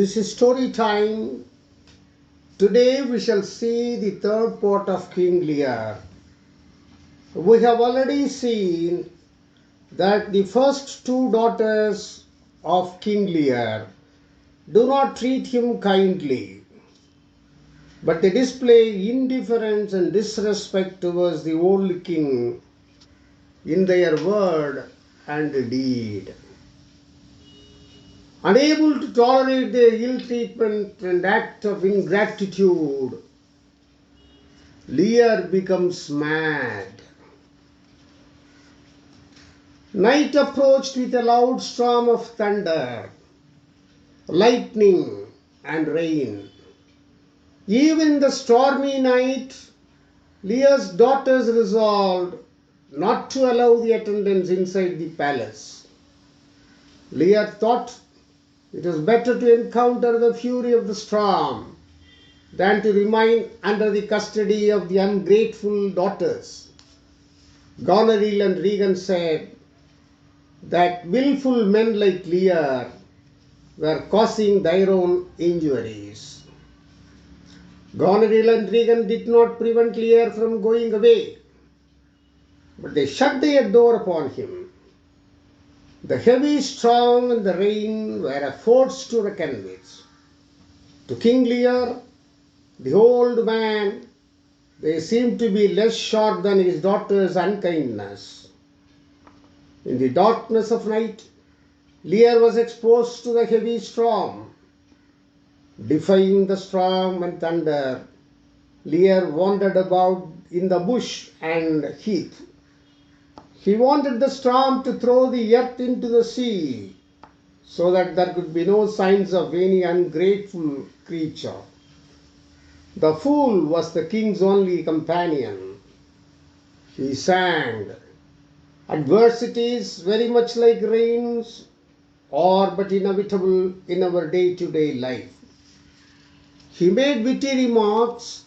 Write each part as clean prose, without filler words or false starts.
This is story time. Today we shall see the third part of King Lear. We have already seen that the first two daughters of King Lear do not treat him kindly, but they display indifference and disrespect towards the old king in their word and deed. Unable to tolerate their ill treatment and act of ingratitude, Lear becomes mad. Night approached with a loud storm of thunder, lightning, and rain. Even in the stormy night, Lear's daughters resolved not to allow the attendants inside the palace. Lear thought it was better to encounter the fury of the storm than to remain under the custody of the ungrateful daughters. Goneril and Regan said that willful men like Lear were causing their own injuries. Goneril and Regan did not prevent Lear from going away, but they shut their door upon him. The heavy storm and the rain were a force to reckon with. To King Lear, the old man, they seemed to be less shocked than his daughter's unkindness. In the darkness of night, Lear was exposed to the heavy storm. Defying the storm and thunder, Lear wandered about in the bush and heath. He wanted the storm to throw the earth into the sea, so that there could be no signs of any ungrateful creature. The fool was the king's only companion. He sang, "Adversities, very much like rains, are but inevitable in our day-to-day life." He made witty remarks,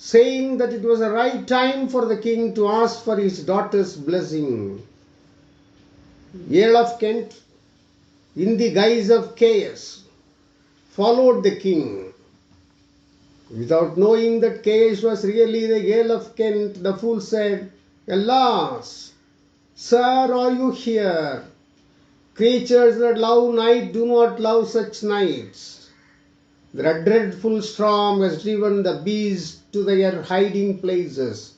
saying that it was the right time for the king to ask for his daughter's blessing. Earl of Kent, in the guise of chaos, followed the king. Without knowing that chaos was really the Earl of Kent, the fool said, "Alas, sir, are you here? Creatures that love night do not love such nights. The dreadful storm has driven the beasts to their hiding places.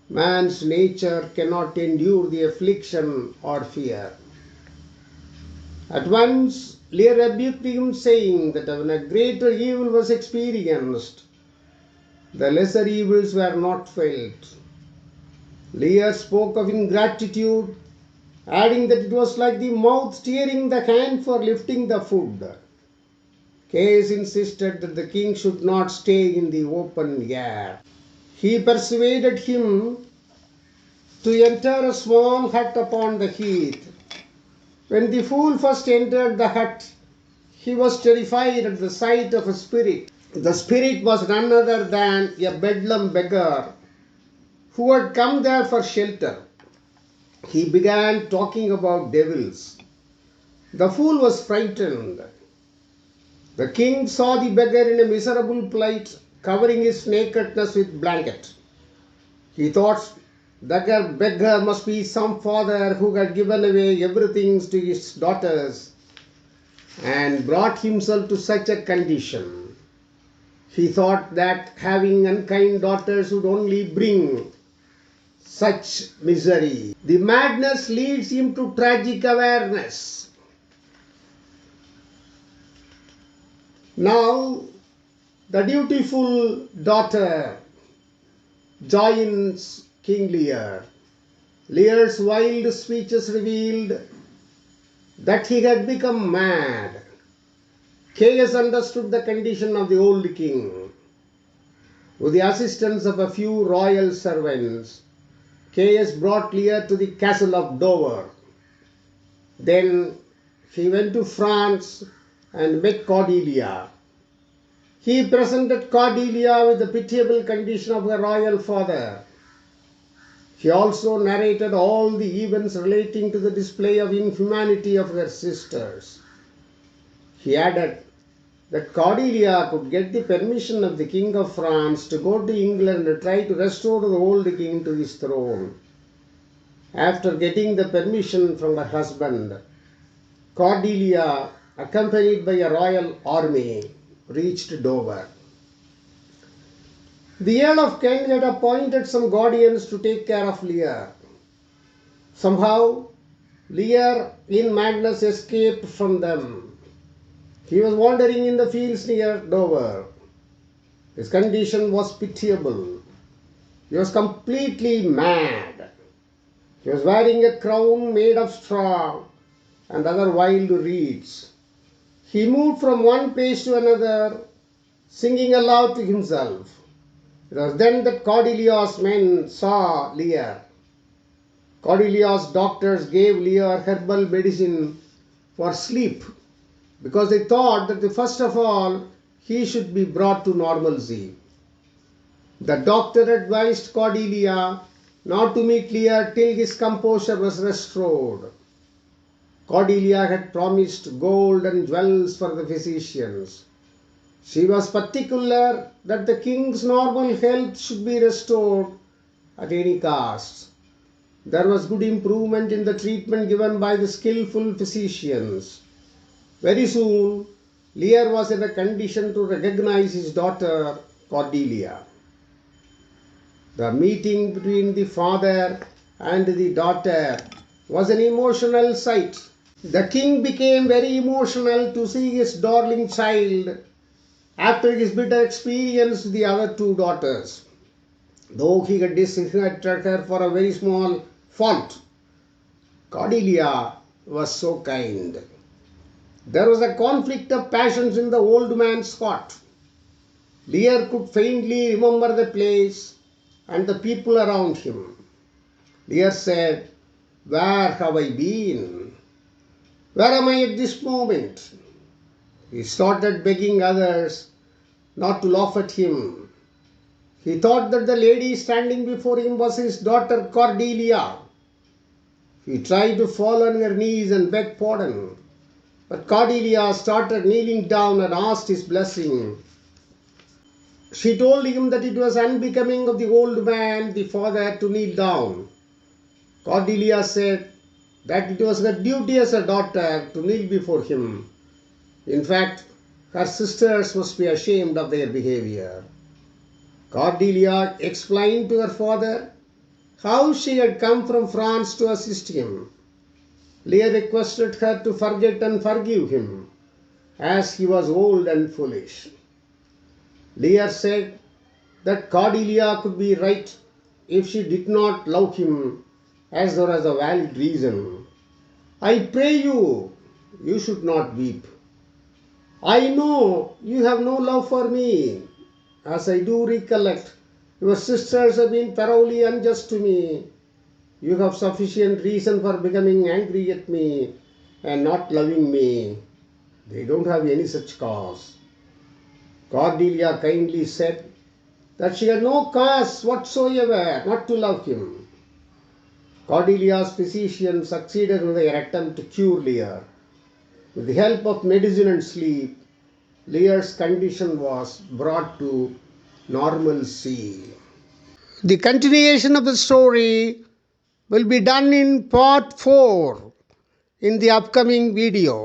Man's nature cannot endure the affliction or fear." At once, Lear rebuked him, saying that when a greater evil was experienced, the lesser evils were not felt. Lear spoke of ingratitude, adding that it was like the mouth steering the hand for lifting the food. Case insisted that the king should not stay in the open air. He persuaded him to enter a small hut upon the heath. When the fool first entered the hut, he was terrified at the sight of a spirit. The spirit was none other than a bedlam beggar who had come there for shelter. He began talking about devils. The fool was frightened. The king saw the beggar in a miserable plight, covering his nakedness with blanket. He thought the beggar must be some father who had given away everything to his daughters and brought himself to such a condition. He thought that having unkind daughters would only bring such misery. The madness leads him to tragic awareness. Now, the dutiful daughter joins King Lear. Lear's wild speeches revealed that he had become mad. Caius understood the condition of the old king. With the assistance of a few royal servants, Caius brought Lear to the castle of Dover. Then he went to France and met Cordelia. He presented Cordelia with the pitiable condition of her royal father. He also narrated all the events relating to the display of inhumanity of her sisters. He added that Cordelia could get the permission of the King of France to go to England and try to restore the old king to his throne. After getting the permission from her husband, Cordelia, accompanied by a royal army, reached Dover. The Earl of Kent had appointed some guardians to take care of Lear. Somehow, Lear, in madness, escaped from them. He was wandering in the fields near Dover. His condition was pitiable. He was completely mad. He was wearing a crown made of straw and other wild reeds. He moved from one place to another, singing aloud to himself. It was then that Cordelia's men saw Lear. Cordelia's doctors gave Lear herbal medicine for sleep because they thought that first of all he should be brought to normalcy. The doctor advised Cordelia not to meet Lear till his composure was restored. Cordelia had promised gold and jewels for the physicians. She was particular that the king's normal health should be restored at any cost. There was good improvement in the treatment given by the skillful physicians. Very soon, Lear was in a condition to recognize his daughter Cordelia. The meeting between the father and the daughter was an emotional sight. The king became very emotional to see his darling child after his bitter experience with the other two daughters. Though he had disliked her for a very small fault, Cordelia was so kind. There was a conflict of passions in the old man's heart. Lear could faintly remember the place and the people around him. Lear said, "Where have I been? Where am I at this moment?" He started begging others not to laugh at him. He thought that the lady standing before him was his daughter Cordelia. He tried to fall on her knees and beg pardon. But Cordelia started kneeling down and asked his blessing. She told him that it was unbecoming of the old man, the father, to kneel down. Cordelia said that it was her duty as a daughter to kneel before him. In fact, her sisters must be ashamed of their behavior. Cordelia explained to her father how she had come from France to assist him. Lear requested her to forget and forgive him, as he was old and foolish. Lear said that Cordelia could be right if she did not love him, as there was a valid reason. "I pray you, you should not weep. I know you have no love for me. As I do recollect, your sisters have been thoroughly unjust to me. You have sufficient reason for becoming angry at me and not loving me. They don't have any such cause." Cordelia kindly said that she had no cause whatsoever not to love him. Cordelia's physician succeeded in their attempt to cure Lear. With the help of medicine and sleep, Lear's condition was brought to normalcy. The continuation of the story will be done in part 4 in the upcoming video.